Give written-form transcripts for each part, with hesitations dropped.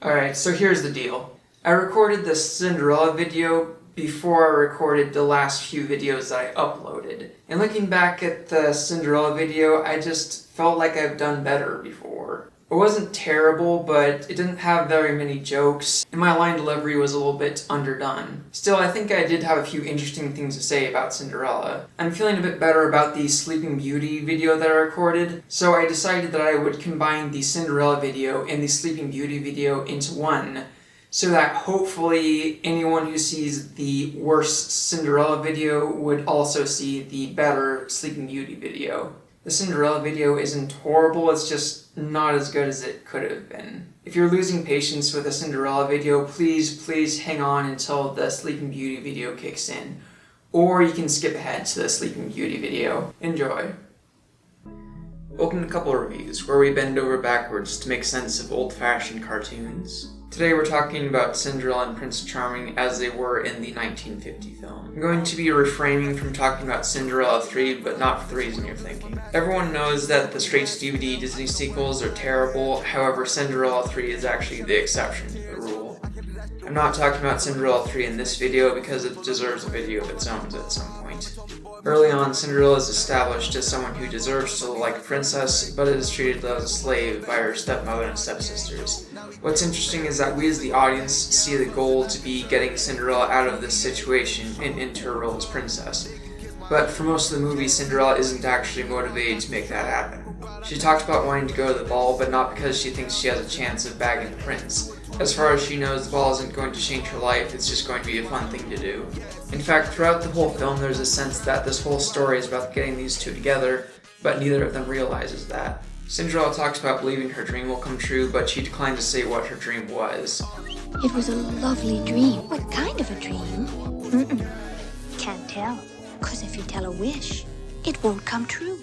Alright, so here's the deal. I recorded the Cinderella video before I recorded the last few videos that I uploaded. And looking back at the Cinderella video, I just felt like I've done better before. It wasn't terrible, but it didn't have very many jokes, and my line delivery was a little bit underdone. Still, I think I did have a few interesting things to say about Cinderella. I'm feeling a bit better about the Sleeping Beauty video that I recorded, so I decided that I would combine the Cinderella video and the Sleeping Beauty video into one, so that hopefully anyone who sees the worst Cinderella video would also see the better Sleeping Beauty video. The Cinderella video isn't horrible, it's just not as good as it could have been. If you're losing patience with the Cinderella video, please hang on until the Sleeping Beauty video kicks in. Or you can skip ahead to the Sleeping Beauty video. Enjoy. Welcome to Couple Reviews, where we bend over backwards to make sense of old-fashioned cartoons. Today we're talking about Cinderella and Prince Charming as they were in the 1950 film. I'm going to be refraining from talking about Cinderella 3, but not for the reason you're thinking. Everyone knows that the straight-to-DVD Disney sequels are terrible, however Cinderella 3 is actually the exception to the rule. I'm not talking about Cinderella 3 in this video because it deserves a video of its own at some point. Early on, Cinderella is established as someone who deserves to look like a princess, but is treated as a slave by her stepmother and stepsisters. What's interesting is that we as the audience see the goal to be getting Cinderella out of this situation and into her role as princess. But for most of the movie, Cinderella isn't actually motivated to make that happen. She talks about wanting to go to the ball, but not because she thinks she has a chance of bagging the prince. As far as she knows, the ball isn't going to change her life, it's just going to be a fun thing to do. In fact, throughout the whole film, there's a sense that this whole story is about getting these two together, but neither of them realizes that. Cinderella talks about believing her dream will come true, but she declined to say what her dream was. It was a lovely dream. What kind of a dream? Can't tell. 'Cause if you tell a wish, it won't come true.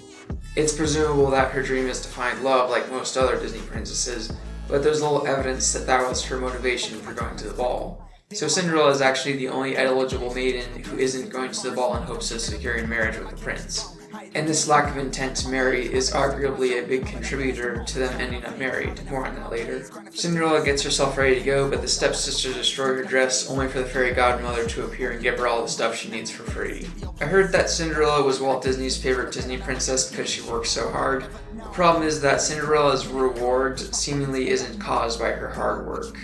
It's presumable that her dream is to find love like most other Disney princesses, but there's little evidence that that was her motivation for going to the ball. So Cinderella is actually the only eligible maiden who isn't going to the ball in hopes of securing marriage with the prince. And this lack of intent to marry is arguably a big contributor to them ending up married. More on that later. Cinderella gets herself ready to go, but the stepsisters destroy her dress only for the fairy godmother to appear and give her all the stuff she needs for free. I heard that Cinderella was Walt Disney's favorite Disney princess because she worked so hard. The problem is that Cinderella's reward seemingly isn't caused by her hard work.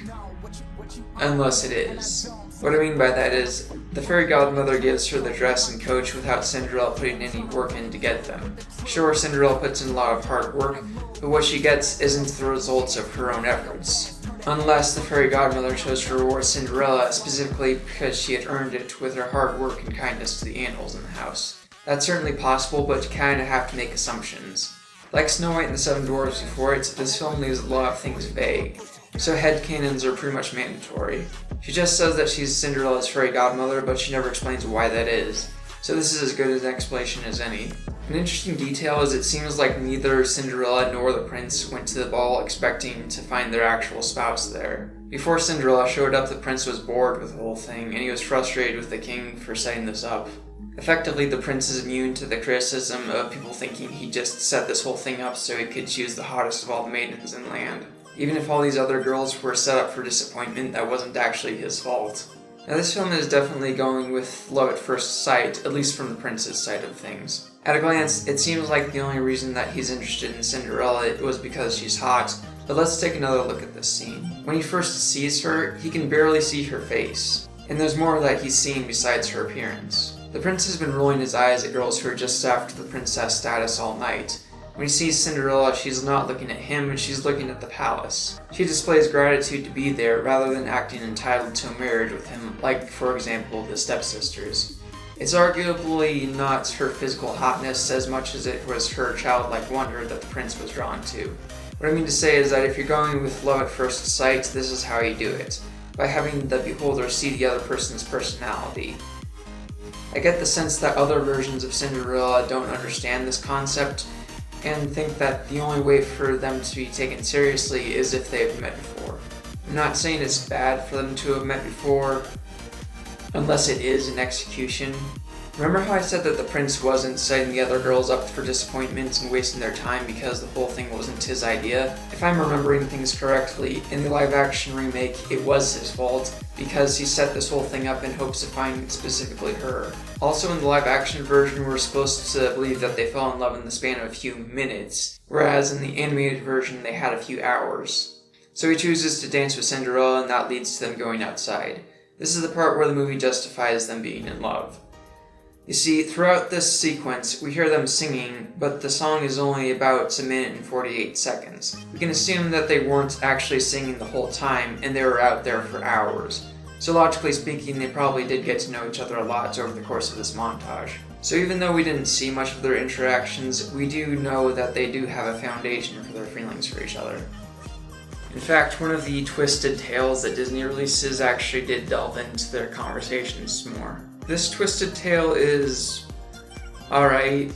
Unless it is. What I mean by that is, the fairy godmother gives her the dress and coach without Cinderella putting any work in to get them. Sure, Cinderella puts in a lot of hard work, but what she gets isn't the results of her own efforts. Unless the fairy godmother chose to reward Cinderella specifically because she had earned it with her hard work and kindness to the animals in the house. That's certainly possible, but you kinda have to make assumptions. Like Snow White and the Seven Dwarfs before it, this film leaves a lot of things vague. So headcanons are pretty much mandatory. She just says that she's Cinderella's fairy godmother, but she never explains why that is. So this is as good an explanation as any. An interesting detail is it seems like neither Cinderella nor the prince went to the ball expecting to find their actual spouse there. Before Cinderella showed up, the prince was bored with the whole thing, and he was frustrated with the king for setting this up. Effectively, the prince is immune to the criticism of people thinking he just set this whole thing up so he could choose the hottest of all the maidens in land. Even if all these other girls were set up for disappointment, that wasn't actually his fault. Now this film is definitely going with love at first sight, at least from the prince's side of things. At a glance, it seems like the only reason that he's interested in Cinderella was because she's hot, but let's take another look at this scene. When he first sees her, he can barely see her face, and there's more that he's seen besides her appearance. The prince has been rolling his eyes at girls who are just after the princess status all night. When he sees Cinderella, she's not looking at him, and she's looking at the palace. She displays gratitude to be there, rather than acting entitled to a marriage with him, like, for example, the stepsisters. It's arguably not her physical hotness as much as it was her childlike wonder that the prince was drawn to. What I mean to say is that if you're going with love at first sight, this is how you do it, by having the beholder see the other person's personality. I get the sense that other versions of Cinderella don't understand this concept, and think that the only way for them to be taken seriously is if they've met before. I'm not saying it's bad for them to have met before, unless it is an execution, Remember how I said that the prince wasn't setting the other girls up for disappointments and wasting their time because the whole thing wasn't his idea? If I'm remembering things correctly, in the live-action remake, it was his fault because he set this whole thing up in hopes of finding specifically her. Also, in the live-action version, we're supposed to believe that they fell in love in the span of a few minutes, whereas in the animated version, they had a few hours. So he chooses to dance with Cinderella, and that leads to them going outside. This is the part where the movie justifies them being in love. You see, throughout this sequence, we hear them singing, but the song is only about a minute and 48 seconds. We can assume that they weren't actually singing the whole time, and they were out there for hours. So logically speaking, they probably did get to know each other a lot over the course of this montage. So even though we didn't see much of their interactions, we do know that they do have a foundation for their feelings for each other. In fact, one of the twisted tales that Disney releases actually did delve into their conversations more. This twisted tale is alright-ish,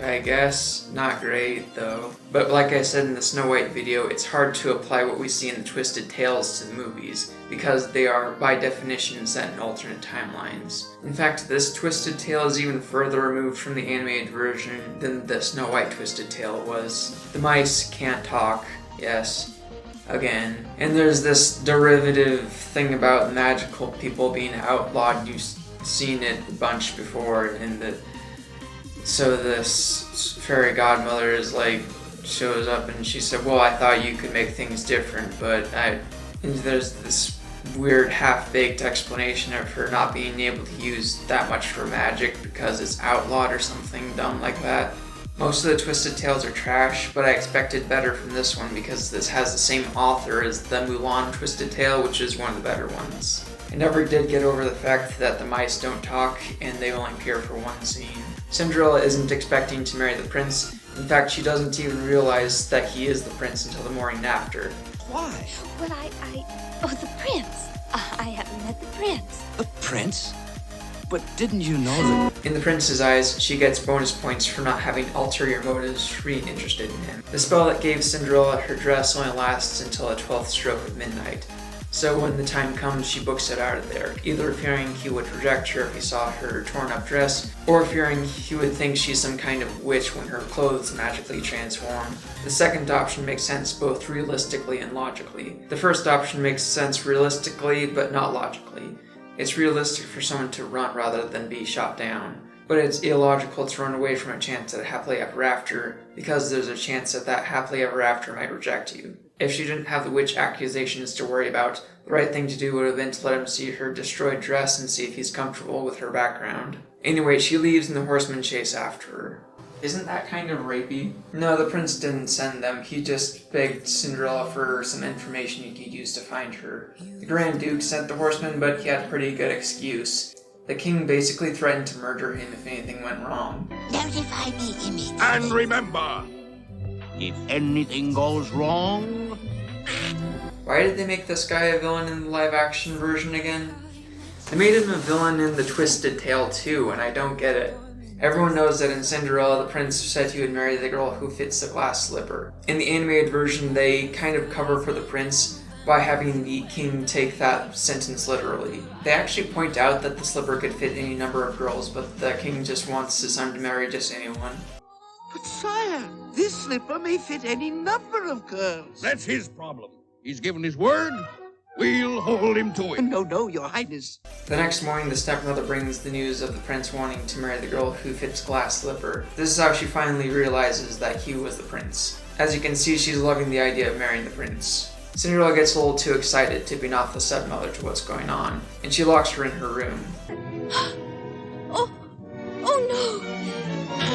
I guess. Not great, though. But like I said in the Snow White video, it's hard to apply what we see in the twisted tales to the movies, because they are, by definition, set in alternate timelines. In fact, this twisted tale is even further removed from the animated version than the Snow White twisted tale was. The mice can't talk, yes. Again. And there's this derivative thing about magical people being outlawed. You've seen it a bunch before, so this fairy godmother is like, shows up and she said, well, I thought you could make things different, and there's this weird half-baked explanation of her not being able to use that much for magic because it's outlawed or something dumb like that. Most of the Twisted Tales are trash, but I expected better from this one because this has the same author as the Mulan Twisted Tale, which is one of the better ones. I never did get over the fact that the mice don't talk and they only appear for one scene. Cinderella isn't expecting to marry the prince. In fact, she doesn't even realize that he is the prince until the morning after. Why? Well, the prince. I haven't met the prince. The prince? But didn't you know that... In the prince's eyes, she gets bonus points for not having ulterior motives for being interested in him. The spell that gave Cinderella her dress only lasts until the 12th stroke of midnight. So when the time comes, she books it out of there, either fearing he would reject her if he saw her torn up dress, or fearing he would think she's some kind of witch when her clothes magically transform. The second option makes sense both realistically and logically. The first option makes sense realistically, but not logically. It's realistic for someone to run rather than be shot down. But it's illogical to run away from a chance at a happily ever after, because there's a chance that that happily ever after might reject you. If she didn't have the witch accusations to worry about, the right thing to do would have been to let him see her destroyed dress and see if he's comfortable with her background. Anyway, she leaves and the horsemen chase after her. Isn't that kind of rapey? No, the prince didn't send them. He just begged Cinderella for some information he could use to find her. The Grand Duke sent the horsemen, but he had a pretty good excuse. The king basically threatened to murder him if anything went wrong. Notify me immediately. And remember, if anything goes wrong... Why did they make this guy a villain in the live-action version again? They made him a villain in the Twisted Tale too, and I don't get it. Everyone knows that in Cinderella, the prince said he would marry the girl who fits the glass slipper. In the animated version, they kind of cover for the prince by having the king take that sentence literally. They actually point out that the slipper could fit any number of girls, but the king just wants his son to marry just anyone. But sire, this slipper may fit any number of girls. That's his problem. He's given his word. We'll hold him to it. No, your highness. The next morning, the stepmother brings the news of the prince wanting to marry the girl who fits glass slipper. This is how she finally realizes that he was the prince. As you can see, she's loving the idea of marrying the prince. Cinderella gets a little too excited, tipping off the stepmother to what's going on, and she locks her in her room. Oh no!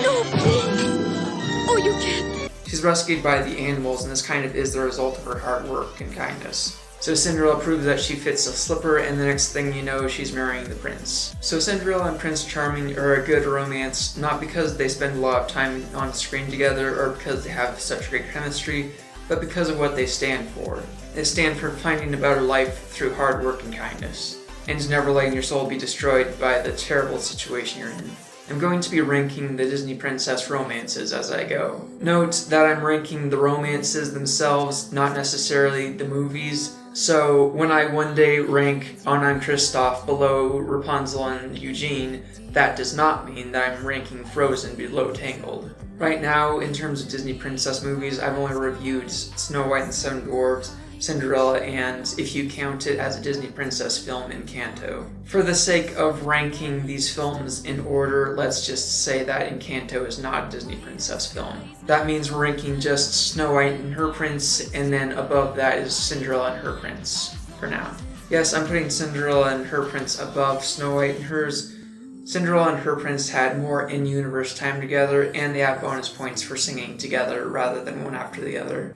No, please! Oh, you can't! She's rescued by the animals, and this kind of is the result of her hard work and kindness. So Cinderella proves that she fits a slipper, and the next thing you know, she's marrying the prince. So Cinderella and Prince Charming are a good romance, not because they spend a lot of time on screen together or because they have such great chemistry, but because of what they stand for. They stand for finding a better life through hard work and kindness, and never letting your soul be destroyed by the terrible situation you're in. I'm going to be ranking the Disney princess romances as I go. Note that I'm ranking the romances themselves, not necessarily the movies. So when I one day rank Anna and Kristoff below Rapunzel and Eugene, that does not mean that I'm ranking Frozen below Tangled. Right now, in terms of Disney princess movies, I've only reviewed Snow White and the Seven Dwarfs, Cinderella, and, if you count it as a Disney princess film, Encanto. For the sake of ranking these films in order, let's just say that Encanto is not a Disney princess film. That means we're ranking just Snow White and her prince, and then above that is Cinderella and her prince, for now. Yes, I'm putting Cinderella and her prince above Snow White and hers. Cinderella and her prince had more in-universe time together, and they have bonus points for singing together rather than one after the other.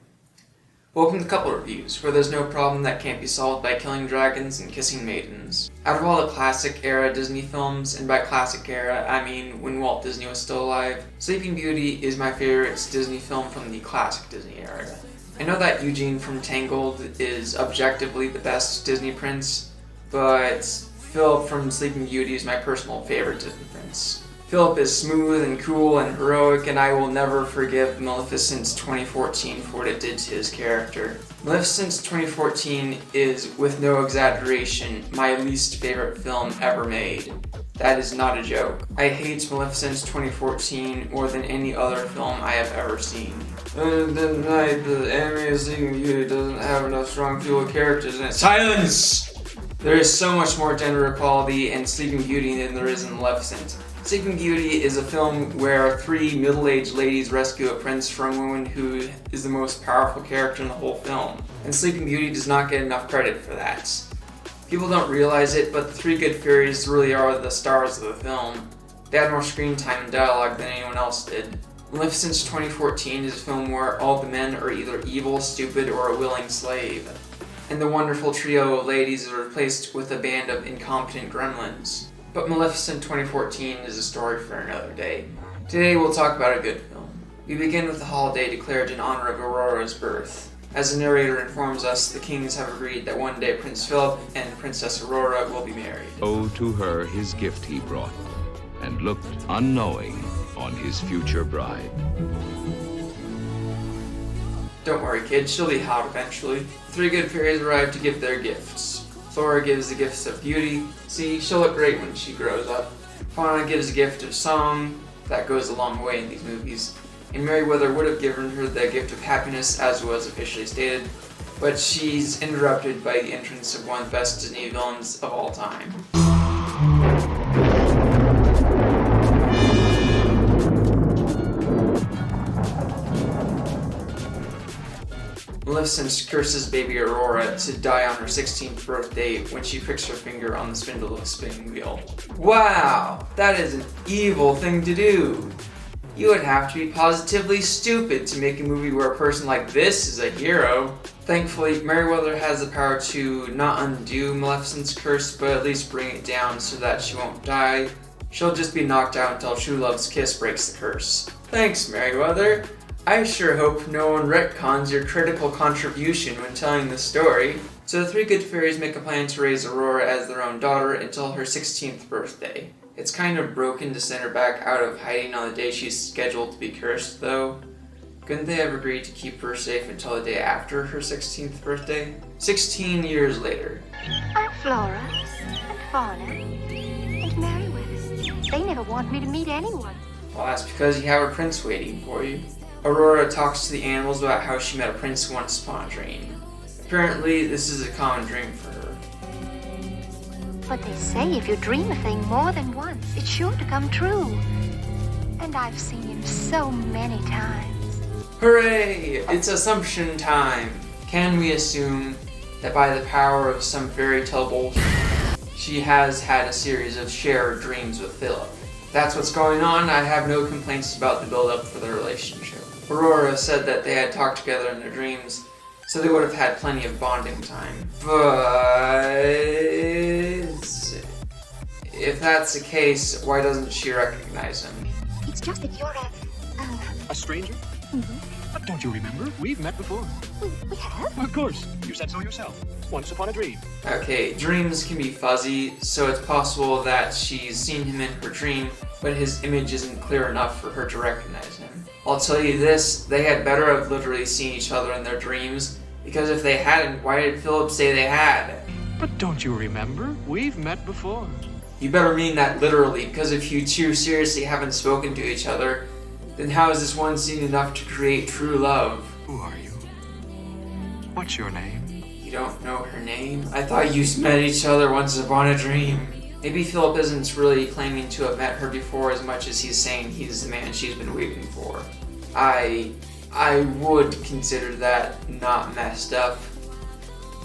Welcome to Couple Reviews, where there's no problem that can't be solved by killing dragons and kissing maidens. Out of all the classic era Disney films, and by classic era, I mean when Walt Disney was still alive, Sleeping Beauty is my favorite Disney film from the classic Disney era. I know that Eugene from Tangled is objectively the best Disney prince, but Philip from Sleeping Beauty is my personal favorite Disney prince. Philip is smooth and cool and heroic, and I will never forgive Maleficent's 2014 for what it did to his character. Maleficent's 2014 is, with no exaggeration, my least favorite film ever made. That is not a joke. I hate Maleficent's 2014 more than any other film I have ever seen. The animated Sleeping Beauty doesn't have enough strong female characters in it. Silence! There is so much more gender equality in Sleeping Beauty than there is in Maleficent. Sleeping Beauty is a film where three middle-aged ladies rescue a prince from a woman who is the most powerful character in the whole film. And Sleeping Beauty does not get enough credit for that. People don't realize it, but the three good fairies really are the stars of the film. They had more screen time and dialogue than anyone else did. Maleficent's 2014 is a film where all the men are either evil, stupid, or a willing slave. And the wonderful trio of ladies is replaced with a band of incompetent gremlins. But Maleficent 2014 is a story for another day. Today we'll talk about a good film. We begin with the holiday declared in honor of Aurora's birth. As the narrator informs us, the kings have agreed that one day Prince Philip and Princess Aurora will be married. Oh, to her his gift he brought, and looked unknowing on his future bride. Don't worry, kids, she'll be hot eventually. The three good fairies arrive to give their gifts. Flora gives the gifts of beauty. See, she'll look great when she grows up. Fauna gives a gift of song. That goes a long way in these movies. And Merryweather would have given her the gift of happiness, as was officially stated, but she's interrupted by the entrance of one of the best Disney villains of all time. Maleficent curses baby Aurora to die on her 16th birthday when she pricks her finger on the spindle of a spinning wheel. Wow, that is an evil thing to do. You would have to be positively stupid to make a movie where a person like this is a hero. Thankfully, Merryweather has the power to not undo Maleficent's curse, but at least bring it down so that she won't die. She'll just be knocked out until True Love's kiss breaks the curse. Thanks, Merryweather. I sure hope no one retcons your critical contribution when telling the story. So the three good fairies make a plan to raise Aurora as their own daughter until her 16th birthday. It's kind of broken to send her back out of hiding on the day she's scheduled to be cursed, though. Couldn't they have agreed to keep her safe until the day after her 16th birthday? 16 years later. I'm Flora, and Fauna, and Merryweather. They never want me to meet anyone. Well, that's because you have a prince waiting for you. Aurora talks to the animals about how she met a prince once upon a dream. Apparently, this is a common dream for her. But they say if you dream a thing more than once, it's sure to come true. And I've seen him so many times. Hooray! It's assumption time! Can we assume that by the power of some fairy tale bullshit, she has had a series of shared dreams with Philip? That's what's going on. I have no complaints about the build-up for their relationship. Aurora said that they had talked together in their dreams, so they would have had plenty of bonding time. But if that's the case, why doesn't she recognize him? It's just that you're A stranger? Mm-hmm. But don't you remember? We've met before. We have? Of course. You said so yourself. Once upon a dream. Okay, dreams can be fuzzy, so it's possible that she's seen him in her dream, but his image isn't clear enough for her to recognize him. I'll tell you this, they had better have literally seen each other in their dreams, because if they hadn't, why did Philip say they had? But don't you remember? We've met before. You better mean that literally, because if you two seriously haven't spoken to each other, then how is this one scene enough to create true love? Who are you? What's your name? You don't know her name? I thought you met each other once upon a dream. Maybe Philip isn't really claiming to have met her before as much as he's saying he's the man she's been waiting for. I would consider that not messed up,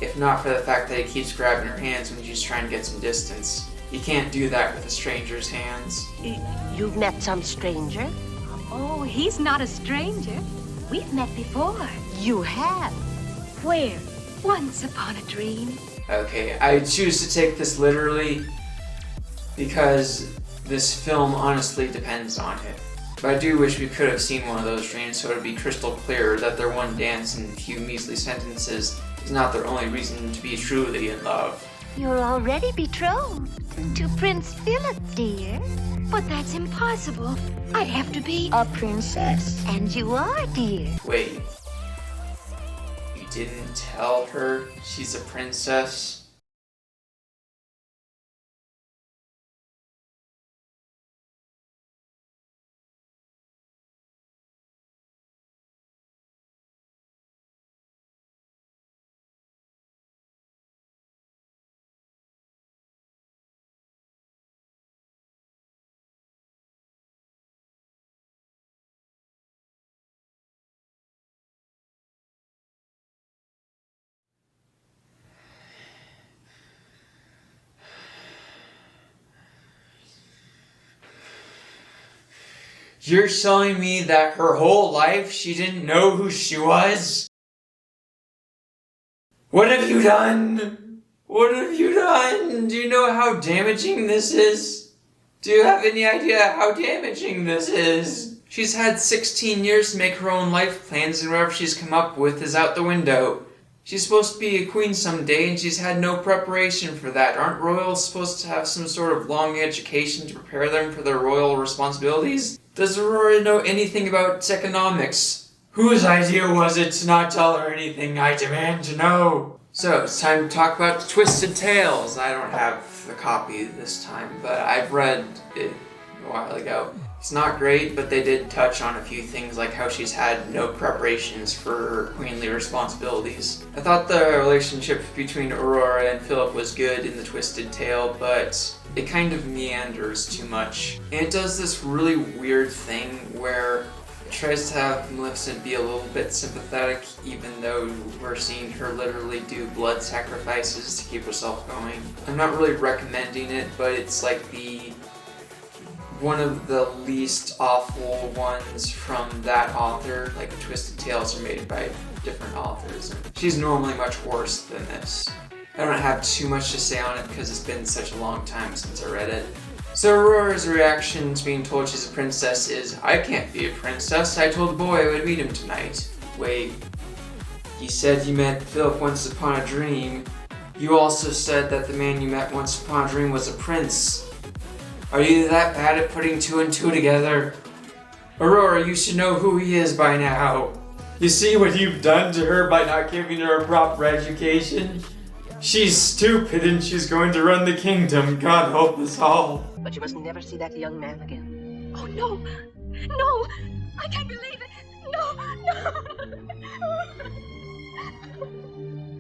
if not for the fact that he keeps grabbing her hands when she's trying to get some distance. You can't do that with a stranger's hands. You've met some stranger? Oh, he's not a stranger. We've met before. You have? Where? Once upon a dream. Okay, I choose to take this literally because this film honestly depends on it. But I do wish we could have seen one of those dreams so it would be crystal clear that their one dance and few measly sentences is not their only reason to be truly in love. You're already betrothed to Prince Philip, dear. But that's impossible. I'd have to be A princess. And you are, dear. Wait, you didn't tell her she's a princess? You're telling me that her whole life she didn't know who she was? What have you done? What have you done? Do you know how damaging this is? Do you have any idea how damaging this is? She's had 16 years to make her own life plans, and whatever she's come up with is out the window. She's supposed to be a queen someday, and she's had no preparation for that. Aren't royals supposed to have some sort of long education to prepare them for their royal responsibilities? Does Aurora know anything about economics? Whose idea was it to not tell her anything? I demand to know. So, it's time to talk about Twisted Tales. I don't have the copy this time, but I've read it a while ago. It's not great, but they did touch on a few things like how she's had no preparations for her queenly responsibilities. I thought the relationship between Aurora and Philip was good in the Twisted Tale, but it kind of meanders too much. And it does this really weird thing where it tries to have Maleficent be a little bit sympathetic, even though we're seeing her literally do blood sacrifices to keep herself going. I'm not really recommending it, but it's like one of the least awful ones from that author. Like the Twisted Tales are made by different authors, and she's normally much worse than this. I don't have too much to say on it because it's been such a long time since I read it. So Aurora's reaction to being told she's a princess is, I can't be a princess, I told the boy I would meet him tonight. Wait, you said you met Philip once upon a dream. You also said that the man you met once upon a dream was a prince. Are you that bad at putting two and two together? Aurora, you should know who he is by now. You see what you've done to her by not giving her a proper education? She's stupid and she's going to run the kingdom. God help us all. But you must never see that young man again. Oh, no. No. I can't believe it. No.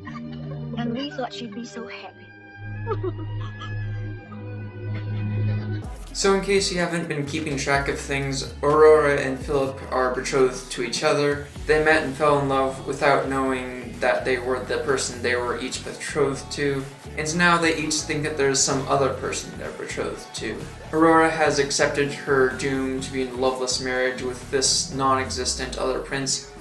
No. And we thought she'd be so happy. So in case you haven't been keeping track of things, Aurora and Philip are betrothed to each other. They met and fell in love without knowing that they were the person they were each betrothed to, and now they each think that there's some other person they're betrothed to. Aurora has accepted her doom to be in a loveless marriage with this non-existent other prince,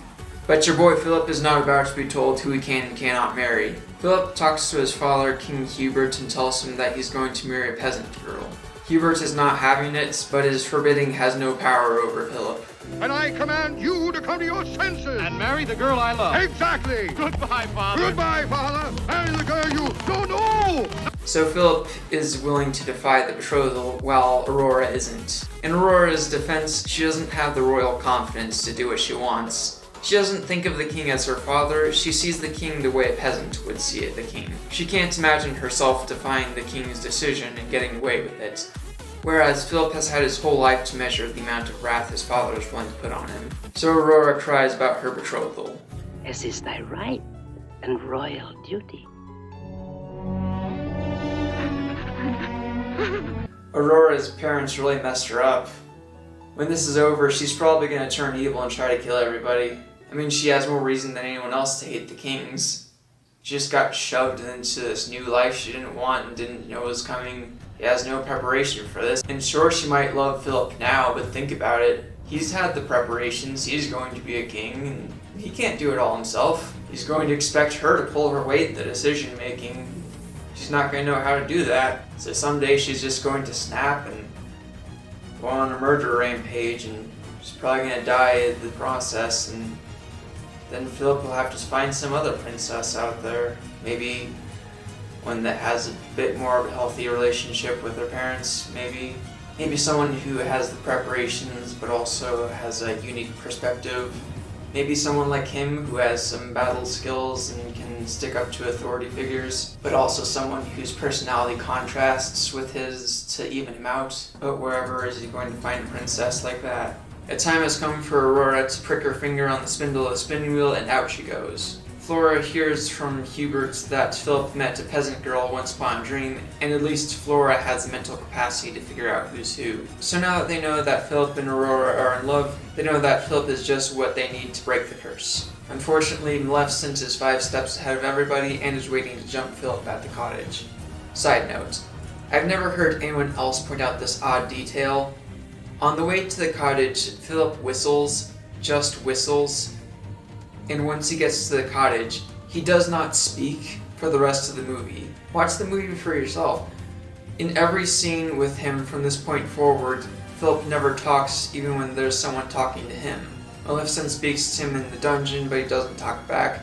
but your boy Philip is not about to be told who he can and cannot marry. Philip talks to his father, King Hubert, and tells him that he's going to marry a peasant girl. Hubert is not having it, but his forbidding has no power over Philip. And I command you to come to your senses! And marry the girl I love. Exactly! Goodbye, Father. Goodbye, Father! Marry the girl you... No! So Philip is willing to defy the betrothal while Aurora isn't. In Aurora's defense, she doesn't have the royal confidence to do what she wants. She doesn't think of the king as her father, she sees the king the way a peasant would see the king. She can't imagine herself defying the king's decision and getting away with it. Whereas Philip has had his whole life to measure the amount of wrath his father is willing to put on him. So Aurora cries about her betrothal. As is thy right and royal duty. Aurora's parents really messed her up. When this is over, she's probably going to turn evil and try to kill everybody. I mean, she has more reason than anyone else to hate the kings. She just got shoved into this new life she didn't want and didn't know was coming. He has no preparation for this. And sure, she might love Philip now, but think about it. He's had the preparations, he's going to be a king, and he can't do it all himself. He's going to expect her to pull her weight in the decision making. She's not going to know how to do that. So someday she's just going to snap and go on a murder rampage, and she's probably going to die in the process, and then Philip will have to find some other princess out there. Maybe one that has a bit more of a healthy relationship with her parents, maybe someone who has the preparations but also has a unique perspective. Maybe someone like him who has some battle skills and can stick up to authority figures, but also someone whose personality contrasts with his to even him out. But wherever is he going to find a princess like that? A time has come for Aurora to prick her finger on the spindle of the spinning wheel, and out she goes. Flora hears from Hubert that Philip met a peasant girl once upon a dream, and at least Flora has the mental capacity to figure out who's who. So now that they know that Philip and Aurora are in love, they know that Philip is just what they need to break the curse. Unfortunately, Maleficent is 5 steps ahead of everybody and is waiting to jump Philip at the cottage. Side note, I've never heard anyone else point out this odd detail. On the way to the cottage, Philip whistles, just whistles, and once he gets to the cottage, he does not speak for the rest of the movie. Watch the movie for yourself. In every scene with him from this point forward, Philip never talks even when there's someone talking to him. Maleficent speaks to him in the dungeon, but he doesn't talk back.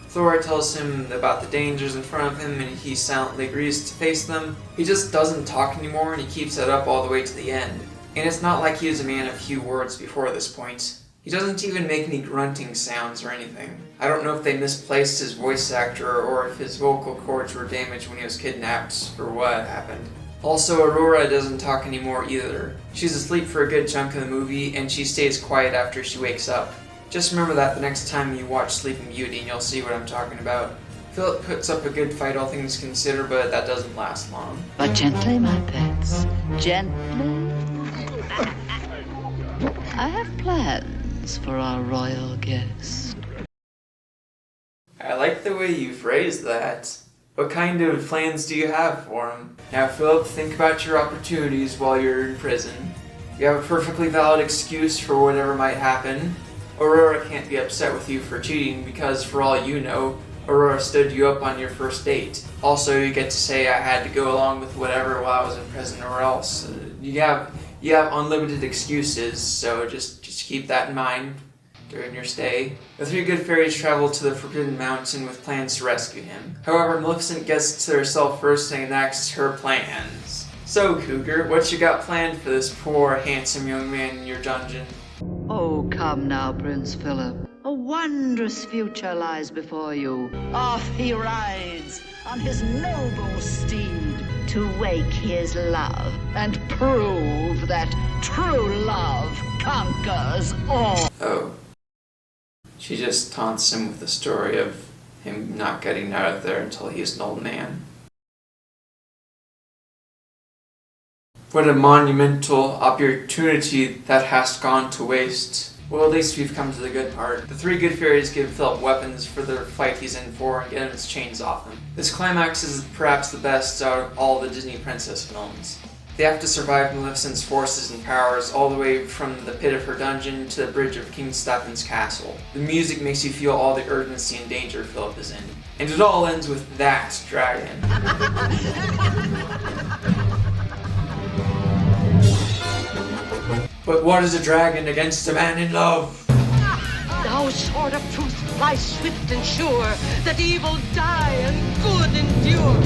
Flora tells him about the dangers in front of him, and he silently agrees to face them. He just doesn't talk anymore, and he keeps it up all the way to the end. And it's not like he is a man of few words before this point. He doesn't even make any grunting sounds or anything. I don't know if they misplaced his voice actor or if his vocal cords were damaged when he was kidnapped or what happened. Also, Aurora doesn't talk anymore either. She's asleep for a good chunk of the movie, and she stays quiet after she wakes up. Just remember that the next time you watch Sleeping Beauty and you'll see what I'm talking about. Philip puts up a good fight, all things considered, but that doesn't last long. But gently, my pets, gently. I have plans for our royal guest. I like the way you phrased that. What kind of plans do you have for him? Now, Philip, think about your opportunities while you're in prison. You have a perfectly valid excuse for whatever might happen. Aurora can't be upset with you for cheating because, for all you know, Aurora stood you up on your first date. Also, you get to say I had to go along with whatever while I was in prison or else. You have unlimited excuses, so just keep that in mind during your stay. The 3 good fairies travel to the Forbidden Mountain with plans to rescue him. However, Maleficent gets to herself first and enacts her plans. So, Cougar, what you got planned for this poor, handsome young man in your dungeon? Oh, come now, Prince Philip. A wondrous future lies before you. Off he rides on his noble steed to wake his love and prove that true love conquers all. Oh. She just taunts him with the story of him not getting out of there until he's an old man. What a monumental opportunity that has gone to waste. Well, at least we've come to the good part. The 3 good fairies give Philip weapons for the fight he's in for and get him his chains off him. This climax is perhaps the best out of all the Disney princess films. They have to survive Maleficent's forces and powers all the way from the pit of her dungeon to the bridge of King Stephen's castle. The music makes you feel all the urgency and danger Philip is in. And it all ends with that dragon. But what is a dragon against a man in love? Thou sword of truth, fly swift and sure, that evil die and good endure.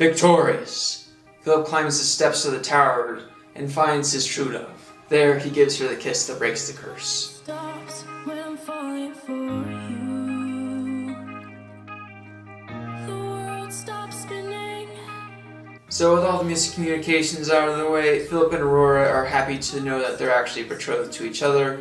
Victorious, Philip climbs the steps of the tower and finds his true love. There, he gives her the kiss that breaks the curse. Stops when I'm falling for you. The world stops spinning. So with all the miscommunications out of the way, Philip and Aurora are happy to know that they're actually betrothed to each other,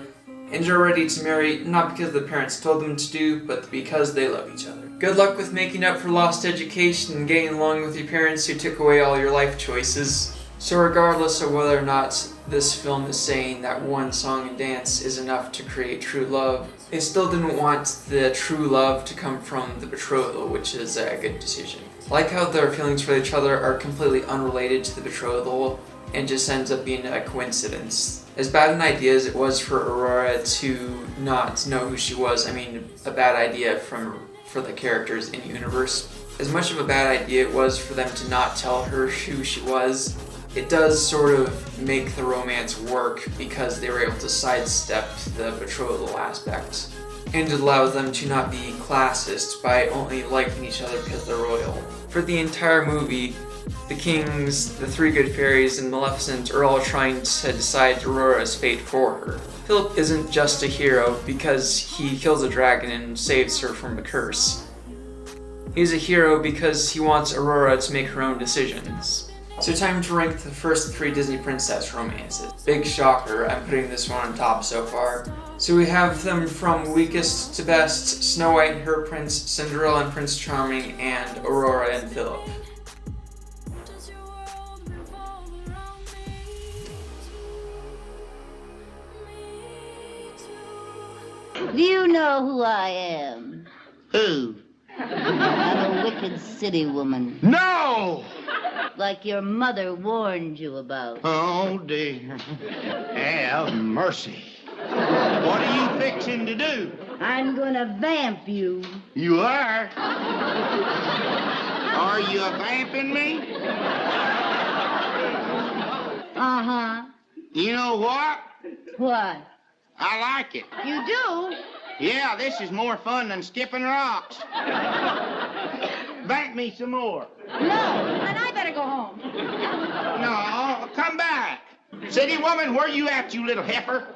and are ready to marry, not because the parents told them to do, but because they love each other. Good luck with making up for lost education and getting along with your parents who took away all your life choices. So regardless of whether or not this film is saying that one song and dance is enough to create true love, it still didn't want the true love to come from the betrothal, which is a good decision. I like how their feelings for each other are completely unrelated to the betrothal and just ends up being a coincidence. As bad an idea as it was for Aurora to not know who she was, I mean, a bad idea for the characters in the universe, as much of a bad idea it was for them to not tell her who she was, it does sort of make the romance work because they were able to sidestep the betrothal aspect. And it allows them to not be classist by only liking each other because they're royal. For the entire movie, the kings, the three good fairies, and Maleficent are all trying to decide Aurora's fate for her. Philip isn't just a hero because he kills a dragon and saves her from a curse. He's a hero because he wants Aurora to make her own decisions. So time to rank the first three Disney princess romances. Big shocker, I'm putting this one on top so far. So we have them from weakest to best: Snow White and her prince, Cinderella and Prince Charming, and Aurora and Philip. Do you know who I am? Who? I'm a wicked city woman, No! like your mother warned you about. Oh, dear. Have mercy. What are you fixing to do? I'm gonna vamp you. You are? Are you vamping me? Uh-huh. You know what? What? I like it. You do? Yeah, this is more fun than skipping rocks. Vamp me some more. No, and I better go home. No, come back. City woman, where you at, you little heifer?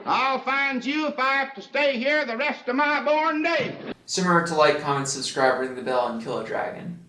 I'll find you if I have to stay here the rest of my born day. So remember to like, comment, subscribe, ring the bell, and kill a dragon.